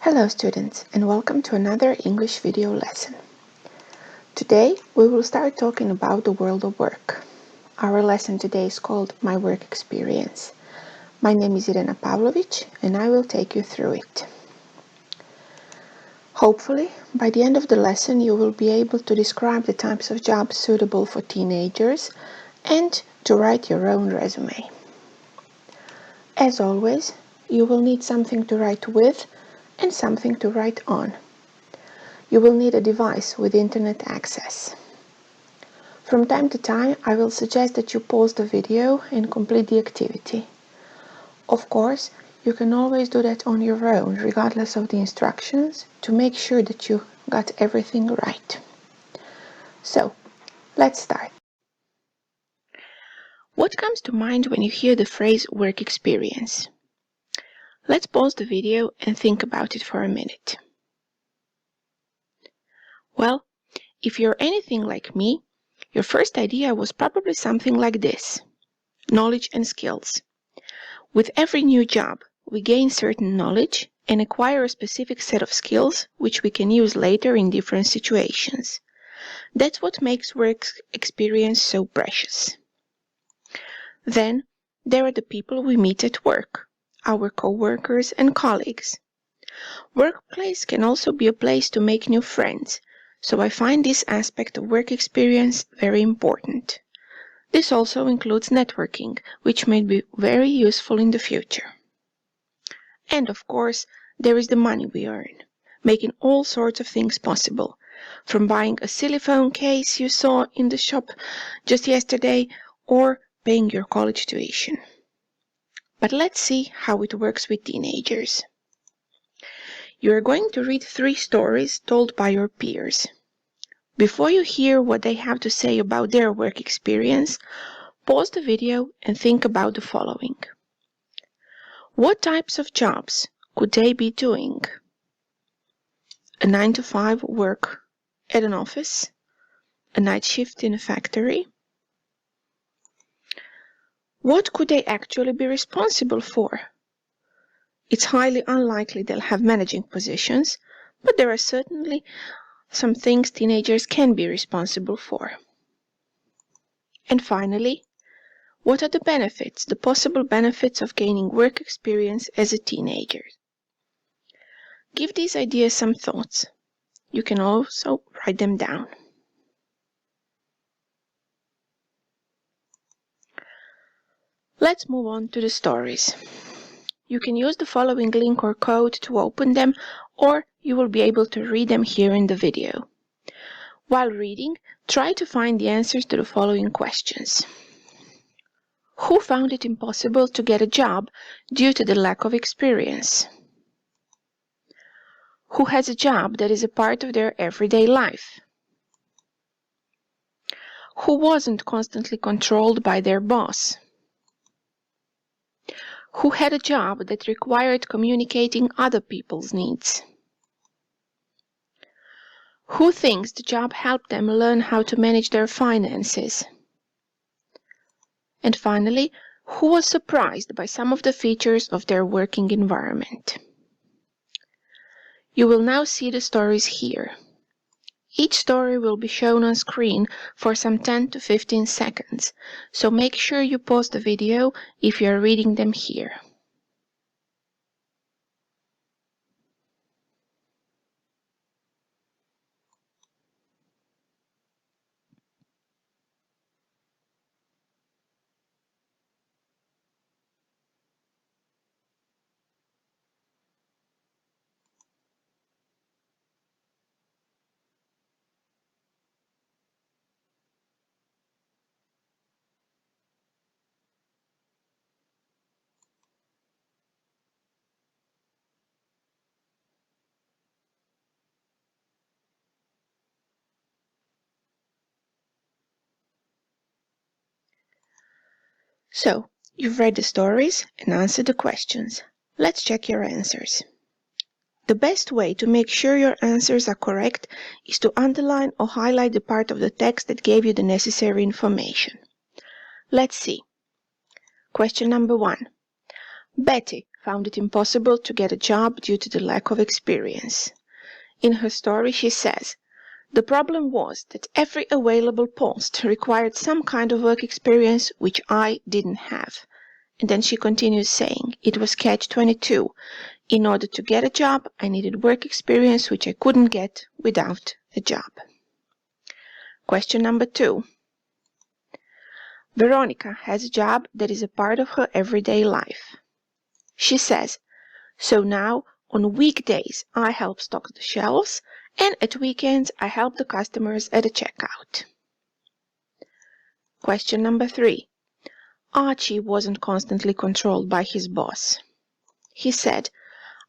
Hello students, and welcome to another English video lesson. Today we will start talking about the world of work. Our lesson today is called My Work Experience. My name is Irena Pavlović and I will take you through it. Hopefully, by the end of the lesson you will be able to describe the types of jobs suitable for teenagers and to write your own resume. As always, you will need something to write with and something to write on. You will need a device with internet access. From time to time, I will suggest that you pause the video and complete the activity. Of course, you can always do that on your own, regardless of the instructions, to make sure that you got everything right. So, let's start. What comes to mind when you hear the phrase work experience? Let's pause the video and think about it for a minute. Well, if you're anything like me, your first idea was probably something like this: knowledge and skills. With every new job, we gain certain knowledge and acquire a specific set of skills which we can use later in different situations. That's what makes work experience so precious. Then, there are the people we meet at work, our co-workers and colleagues. Workplace can also be a place to make new friends, so I find this aspect of work experience very important. This also includes networking, which may be very useful in the future. And of course, there is the money we earn, making all sorts of things possible, from buying a silly phone case you saw in the shop just yesterday, or paying your college tuition. But let's see how it works with teenagers. You are going to read 3 stories told by your peers. Before you hear what they have to say about their work experience, pause the video and think about the following. What types of jobs could they be doing? A 9-to-5 work at an office? A night shift in a factory? What could they actually be responsible for? It's highly unlikely they'll have managing positions, but there are certainly some things teenagers can be responsible for. And finally, what are the benefits, the possible benefits of gaining work experience as a teenager? Give these ideas some thoughts. You can also write them down. Let's move on to the stories. You can use the following link or code to open them, or you will be able to read them here in the video. While reading, try to find the answers to the following questions. Who found it impossible to get a job due to the lack of experience? Who has a job that is a part of their everyday life? Who wasn't constantly controlled by their boss? Who had a job that required communicating other people's needs? Who thinks the job helped them learn how to manage their finances? And finally, who was surprised by some of the features of their working environment? You will now see the stories here. Each story will be shown on screen for some 10 to 15 seconds, so make sure you pause the video if you are reading them here. So, you've read the stories and answered the questions. Let's check your answers. The best way to make sure your answers are correct is to underline or highlight the part of the text that gave you the necessary information. Let's see. Question number 1. Betty, found it impossible to get a job due to the lack of experience. In her story, she says, "The problem was that every available post required some kind of work experience which I didn't have." And then she continues saying, "It was catch-22. In order to get a job, I needed work experience which I couldn't get without a job." Question number 2. Veronica has a job that is a part of her everyday life. She says, "So now, on weekdays, I help stock the shelves, and at weekends, I help the customers at the checkout." Question number 3. Archie wasn't constantly controlled by his boss. He said,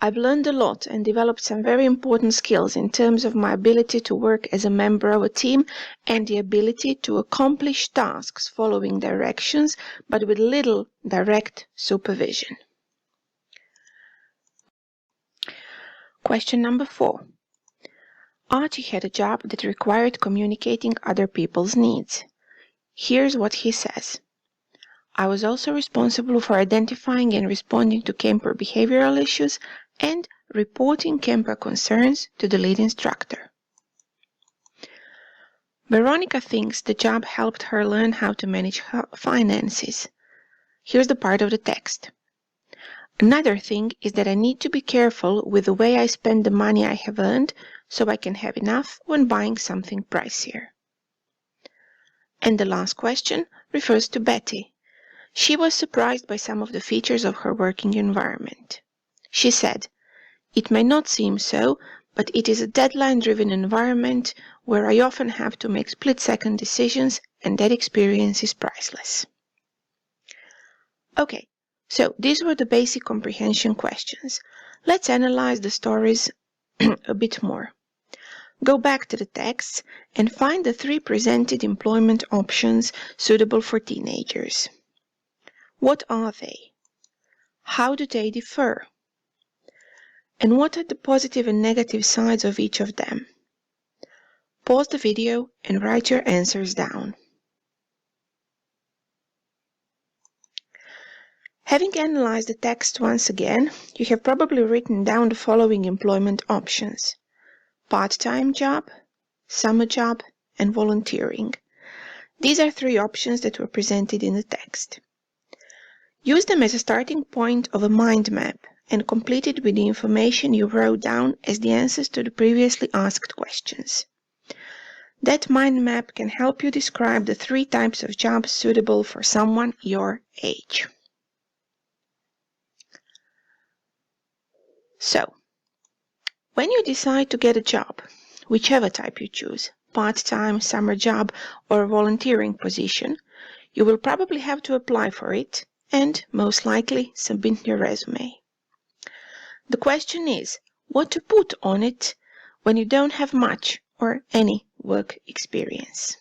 "I've learned a lot and developed some very important skills in terms of my ability to work as a member of a team and the ability to accomplish tasks following directions but with little direct supervision." Question number 4. Archie had a job that required communicating other people's needs. Here's what he says. "I was also responsible for identifying and responding to camper behavioral issues and reporting camper concerns to the lead instructor." Veronica thinks the job helped her learn how to manage her finances. Here's the part of the text. "Another thing is that I need to be careful with the way I spend the money I have earned so I can have enough when buying something pricier." And the last question refers to Betty. She was surprised by some of the features of her working environment. She said, "It may not seem so, but it is a deadline-driven environment where I often have to make split-second decisions, and that experience is priceless." Okay, so these were the basic comprehension questions. Let's analyze the stories a bit more. Go back to the text and find the 3 presented employment options suitable for teenagers. What are they? How do they differ? And what are the positive and negative sides of each of them? Pause the video and write your answers down. Having analyzed the text once again, you have probably written down the following employment options: part-time job, summer job, and volunteering. These are 3 options that were presented in the text. Use them as a starting point of a mind map and complete it with the information you wrote down as the answers to the previously asked questions. That mind map can help you describe the 3 types of jobs suitable for someone your age. So, when you decide to get a job, whichever type you choose, part-time, summer job, or a volunteering position, you will probably have to apply for it and, most likely, submit your resume. The question is, what to put on it when you don't have much or any work experience.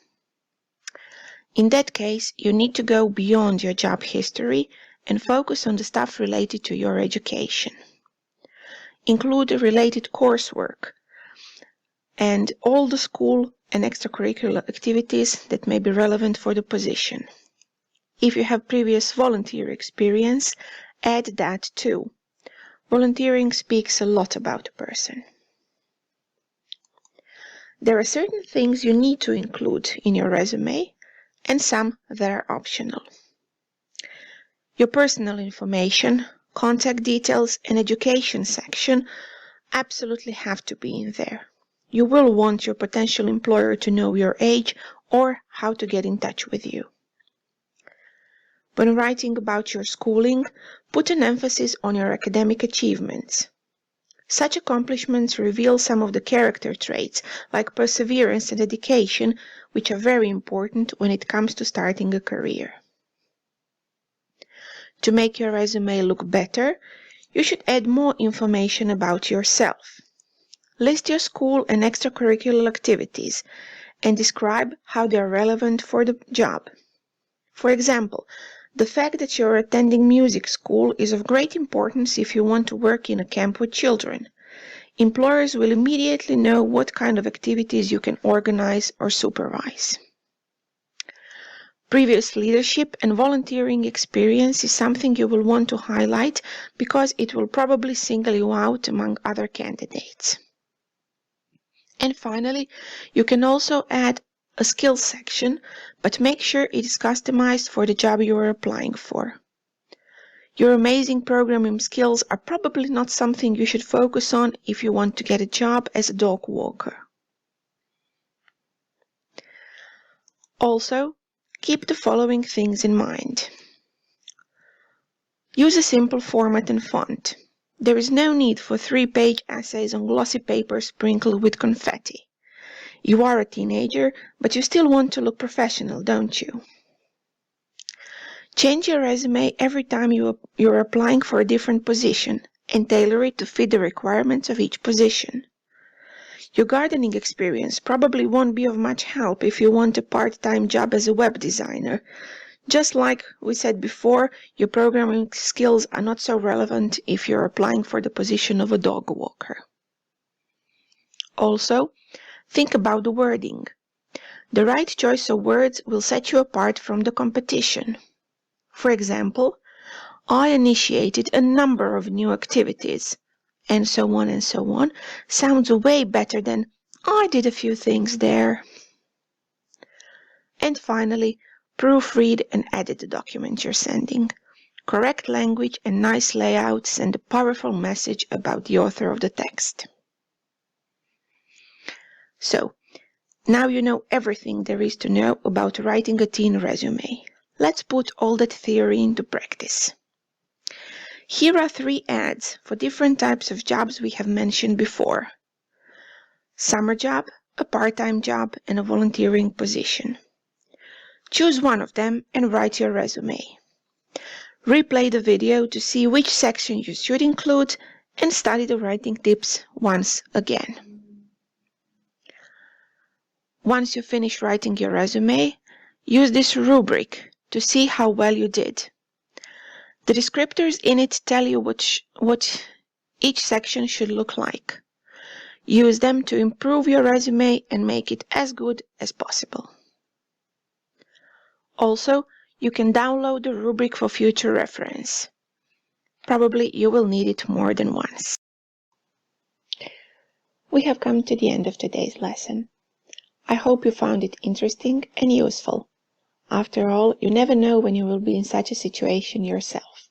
In that case, you need to go beyond your job history and focus on the stuff related to your education. Include the related coursework and all the school and extracurricular activities that may be relevant for the position. If you have previous volunteer experience, add that too. Volunteering speaks a lot about a person. There are certain things you need to include in your resume and some that are optional. Your personal information, contact details, and education section absolutely have to be in there. You will want your potential employer to know your age or how to get in touch with you. When writing about your schooling, put an emphasis on your academic achievements. Such accomplishments reveal some of the character traits, like perseverance and dedication, which are very important when it comes to starting a career. To make your resume look better, you should add more information about yourself. List your school and extracurricular activities and describe how they are relevant for the job. For example, the fact that you're attending music school is of great importance if you want to work in a camp with children. Employers will immediately know what kind of activities you can organize or supervise. Previous leadership and volunteering experience is something you will want to highlight because it will probably single you out among other candidates. And finally, you can also add a skills section, but make sure it is customized for the job you are applying for. Your amazing programming skills are probably not something you should focus on if you want to get a job as a dog walker. Also, keep the following things in mind. Use a simple format and font. There is no need for 3-page essays on glossy paper sprinkled with confetti. You are a teenager, but you still want to look professional, don't you? Change your resume every time you're applying for a different position and tailor it to fit the requirements of each position. Your gardening experience probably won't be of much help if you want a part-time job as a web designer. Just like we said before, your programming skills are not so relevant if you're applying for the position of a dog walker. Also, think about the wording. The right choice of words will set you apart from the competition. For example, I initiated a number of new activities, and so on, sounds way better than I did a few things there. And finally, proofread and edit the document you're sending. Correct language and nice layout send a powerful message about the author of the text. So, now you know everything there is to know about writing a teen resume. Let's put all that theory into practice. Here are 3 ads for different types of jobs we have mentioned before. Summer job, a part-time job, and a volunteering position. Choose one of them and write your resume. Replay the video to see which section you should include and study the writing tips once again. Once you finish writing your resume, use this rubric to see how well you did. The descriptors in it tell you what each section should look like. Use them to improve your resume and make it as good as possible. Also, you can download the rubric for future reference. Probably you will need it more than once. We have come to the end of today's lesson. I hope you found it interesting and useful. After all, you never know when you will be in such a situation yourself.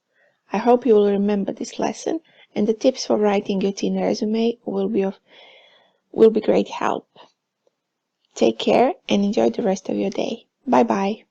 I hope you will remember this lesson, and the tips for writing your teen resume will be great help. Take care and enjoy the rest of your day. Bye-bye.